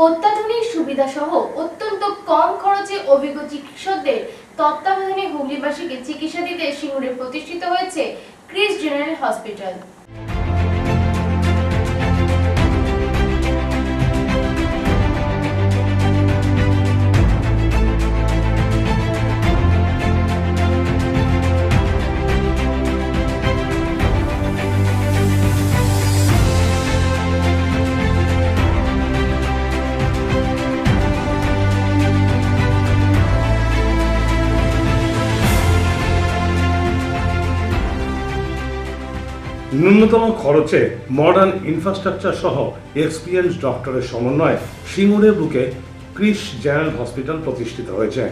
অত্যাধুনিক সুবিধাসহ অত্যন্ত কম খরচে অভিজ্ঞ চিকিৎসকদের তত্ত্বাবধানে হুগলিবাসীকে চিকিৎসা দিতে সিঙ্গুরে প্রতিষ্ঠিত হয়েছে ক্রিস জেনারেল হসপিটাল। ন্যূনতম খরচে মডার্ন ইনফ্রাস্ট্রাকচার সহ এক্সপিরিয়েন্স ডক্টরের সমন্বয়ে সিঙ্গুরের বুকে ক্রিস জেনারেল হসপিটাল প্রতিষ্ঠিত হয়েছে।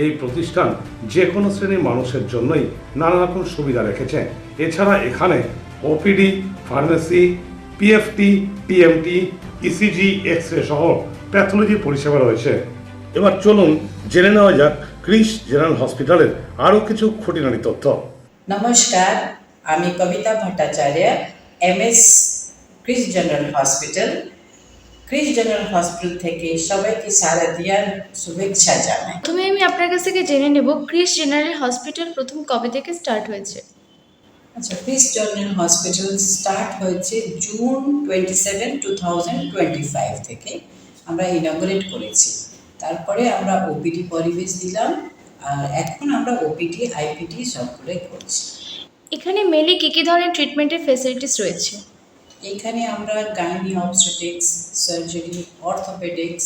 এই প্রতিষ্ঠান যে কোনো শ্রেণীর মানুষের জন্যই নানা রকম সুবিধা রেখেছে। এছাড়া এখানে OPD, pharmacy, PFT, TMT, ECG, x ray সহ প্যাথোলজি পরিষেবা রয়েছে। এবার চলুন জেনে নেওয়া যাক ক্রিস জেনারেল হসপিটালের আরও কিছু খুঁটিনাটি তথ্য। নমস্কার, আমি Kabita Bhattacharya, MS, Krish general hospital. Krish general hospital থেকে সবাইকে শারদীয়ার শুভেচ্ছা জানাই। প্রথমে আমি আপনার কাছ থেকে জেনে নেব ক্রিস জেনারেল হসপিটাল প্রথম কবে থেকে স্টার্ট হয়েছে। আচ্ছা, ক্রিস জেনারেল হসপিটাল স্টার্ট হয়েছে জুন 27, 2025 থেকে আমরা ইনঅগ্রেট করেছি। তারপরে আমরা ওপিডি পরিবেশ দিলাম, আর এখন আমরা ওপিডি, আইপিডি সবগুলোই করছি। এখানে মেনলি কী ধরনের ট্রিটমেন্টের ফেসিলিটিস রয়েছে? এখানে আমরা gynae obstetrics, surgery, orthopaedics,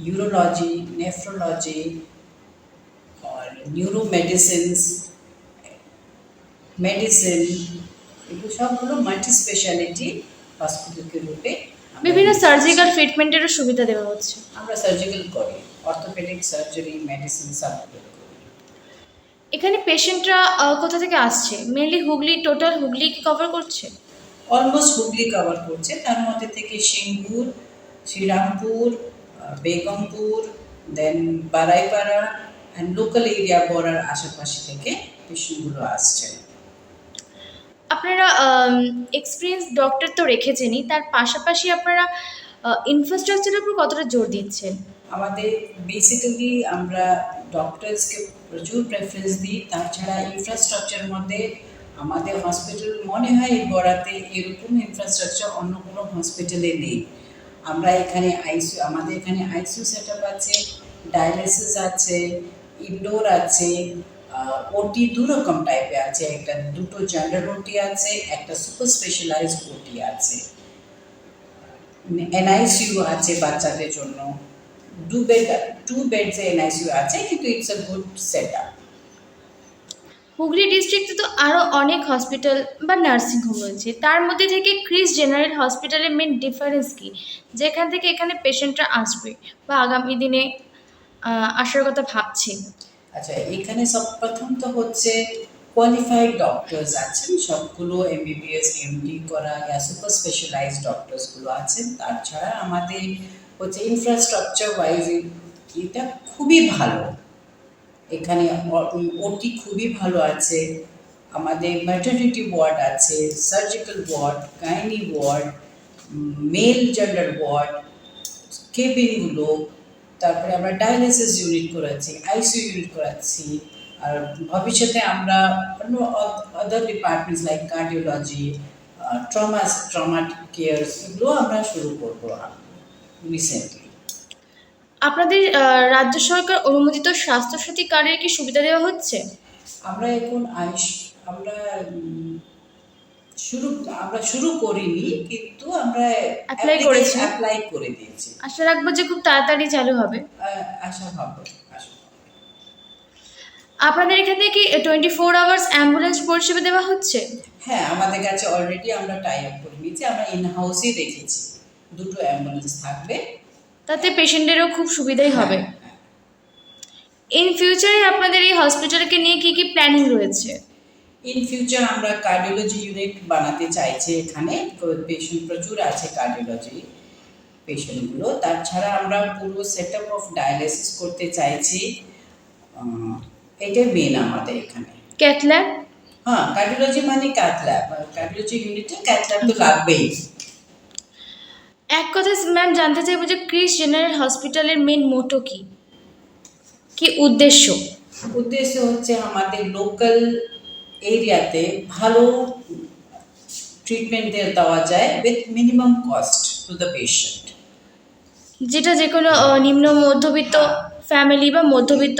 urology, nephrology আর নিউরো মেডিসিনস, মেডিসিন, এগুলো সবগুলো মাল্টি স্পেশালিটি হসপিটালকে রূপে বিভিন্ন সার্জিক্যাল ট্রিটমেন্টেরও সুবিধা দেওয়া হচ্ছে। আমরা সার্জিক্যাল করি, অর্থোপেডিক, সার্জারি, মেডিসিন সবগুলো করি। এখানে পেশেন্টরা কোথা থেকে আসছে? মেনলি হুগলি, টোটাল হুগলি কি কভার করছে? অলমোস্ট হুগলি কভার করছে, তার মধ্যে থেকে সিঙ্গুর, শ্রীরামপুর, বেগমপুর, দেন Baraipara and local area border আশেপাশে থেকে পেশেন্টগুলো আসছে। আপনারা এক্সপিরিয়েন্স ডক্টর তো রেখেছেনই, তার পাশাপাশি আপনারা ইনফ্রাস্ট্রাকচারের উপর কতটা জোর দিচ্ছেন? আমাদের বেসিক্যালি আমরা ডক্টরসকে প্রচুর প্রেফারেন্স দিই। তাছাড়া ইনফ্রাস্ট্রাকচারের মধ্যে আমাদের হসপিটাল মনে হয় এই বড়াতে এরকম ইনফ্রাস্ট্রাকচার অন্য কোনো হসপিটালে নেই। আমরা এখানে আমাদের এখানে আইসিইউ সেট আপ আছে, ডায়ালিসিস আছে, ইনডোর আছে, ওটি দু রকম টাইপে আছে, দুটো জেনারেল ওটি আছে, একটা সুপার স্পেশালাইজড ওটি আছে, এনআইসিইউ আছে বাচ্চাদের জন্য, টু বেডস এনআইসিইউ আছে, কিন্তু it's a good set up. Hooghly ডিস্ট্রিক্টে তো আরও অনেক হসপিটাল বা নার্সিংহোম রয়েছে, তার মধ্যে থেকে ক্রিস জেনারেল হসপিটালের মেন ডিফারেন্স কী, যেখান থেকে এখানে পেশেন্টরা আসবে বা আগামী দিনে আসার কথা ভাবছেন? আচ্ছা, এখানে সব প্রথম তো হচ্ছে কোয়ালিফাইড ডক্টরস আছেন, সবগুলো এমবিবিএস, এমডি করা ইয়া সুপার স্পেশালাইজড ডক্টরসগুলো আছেন। তাছাড়া আমাদের হচ্ছে ইনফ্রাস্ট্রাকচার ওয়াইজ এটা খুবই ভালো। এখানে ওটি খুবই ভালো আছে, আমাদের ম্যাটারনিটি ওয়ার্ড আছে, surgical ward, gynae ward, male gender ward, কেবিনগুলো, তারপরে আমরা ডায়ালিসিস ইউনিট করাচ্ছি, আইসিইউ ইউনিট করাচ্ছি। আর ভবিষ্যতে আমরা অন্য other departments like cardiology, trauma care, এগুলো আমরা শুরু করবো রিসেন্টলি। আপনাদের রাজ্য সরকার অনুমোদিত স্বাস্থ্যসাথী কার্ডের কি সুবিধা দেওয়া হচ্ছে? আমরা এখন আমরা শুরু করিনি, কিন্তু আমরা অ্যাপ্লাই করে দিয়েছি। আশা রাখবো যে খুব তাড়াতাড়ি চালু হবে। আশা হবে। আপনাদের এখানে কি 24 আওয়ার্স অ্যাম্বুলেন্স পরিষেবা দেওয়া হচ্ছে? হ্যাঁ, আমাদের কাছে অলরেডি আমরা টাই আপ করে নিয়েছি, আমরা ইন হাউসই রেখেছি, দুটো অ্যাম্বুলেন্স থাকবে, তাতে পেশেন্টেরও খুব সুবিধাই হবে। ইন ফিউচারে আপনাদের এই হসপিটালকে নিয়ে কি কি প্ল্যানিং রয়েছে? ইন ফিউচার আমরা কার্ডিওলজি ইউনিট বানাতে চাইছি এখানে, পেশেন্ট প্রচুর আছে কার্ডিওলজি পেশেন্টগুলো। তাছাড়া আমরা পুরো সেট আপ অফ ডায়ালিসিস করতে চাইছি, এটাই মেন আমাদের এখানে। Cath lab? হ্যাঁ, কার্ডিওলজি মানে ক্যাথ ল্যাব, কার্ডিওলজি ইউনিটে ক্যাথ ল্যাব তো লাগবেই। এক কথা ম্যাম জানতে চাইবো যে ক্রিস জেনারেল হসপিটালের মেন মোটো কি, কি উদ্দেশ্য? উদ্দেশ্য হচ্ছে আমাদের লোকাল এরিয়াতে ভালো ট্রিটমেন্ট দেওয়া যায় with minimum cost to the patient. যেটা যে কোনো নিম্ন মধ্যবিত্ত ফ্যামিলি বা মধ্যবিত্ত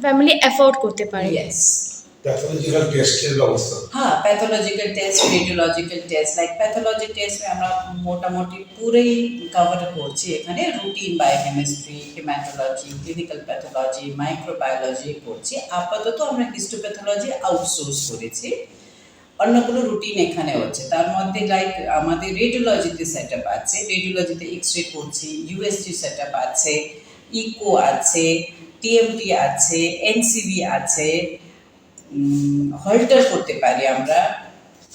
ফ্যামিলি অ্যাফোর্ড করতে পারে। ইয়েস। প্যাথোলজিক্যাল টেস্টের ব্যবস্থা। হ্যাঁ, pathological test, radiological test, like pathology test में আমরা মোটামুটি পুরোই কভার করছি এখানে। Routine biochemistry, haematology, clinical pathology, microbiology করছি। আপাতত আমরা হিস্টোপ্যাথোলজি আউটসোর্স করেছি, অন্যগুলো রুটিন এখানে হচ্ছে। তার মধ্যে লাইক আমাদের রেডিওলজিতে সেট আপ আছে, রেডিওলজিতে এক্স রে করছি, ইউএসজি সেট আপ আছে, ইকো আছে, টিএমটি আছে, এনসিবি আছে, হল্টার করতে পারি আমরা।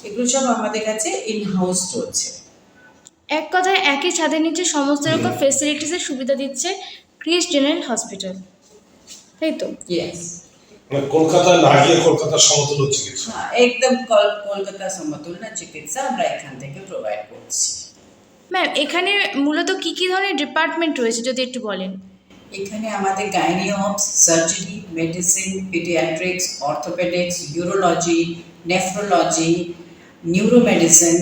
এগুলো সব আমাদের কাছে ইন হাউস চলছে। এক কথায় একই ছাদের নিচে সমস্ত রকম ফেসিলিটিসের সুবিধা দিচ্ছে ক্রিস জেনারেল হসপিটাল, তাই তো? ইয়েস। মানে কলকাতায় না গিয়ে কলকাতার সমতুল্য চিকিৎসা। হ্যাঁ, একদম কলকাতা সমতুল্য চিকিৎসা আমরা এখান থেকে প্রোভাইড করছি। ম্যাম এখানে মূলত কি কি ধরনের ডিপার্টমেন্ট রয়েছে যদি একটু বলেন? এখানে আমাদের gynae obs, surgery, medicine, paediatrics, orthopaedics, urology, nephrology, neuromedicine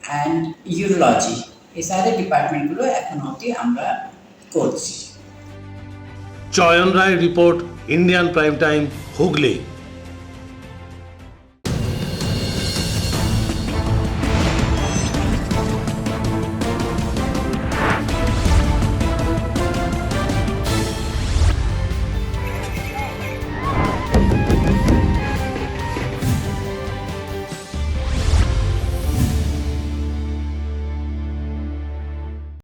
and urology, এই সারে ডিপার্টমেন্টগুলো এখন অবধি আমরা করছি। Chayan Roy report, Indian Prime Time, Hooghly.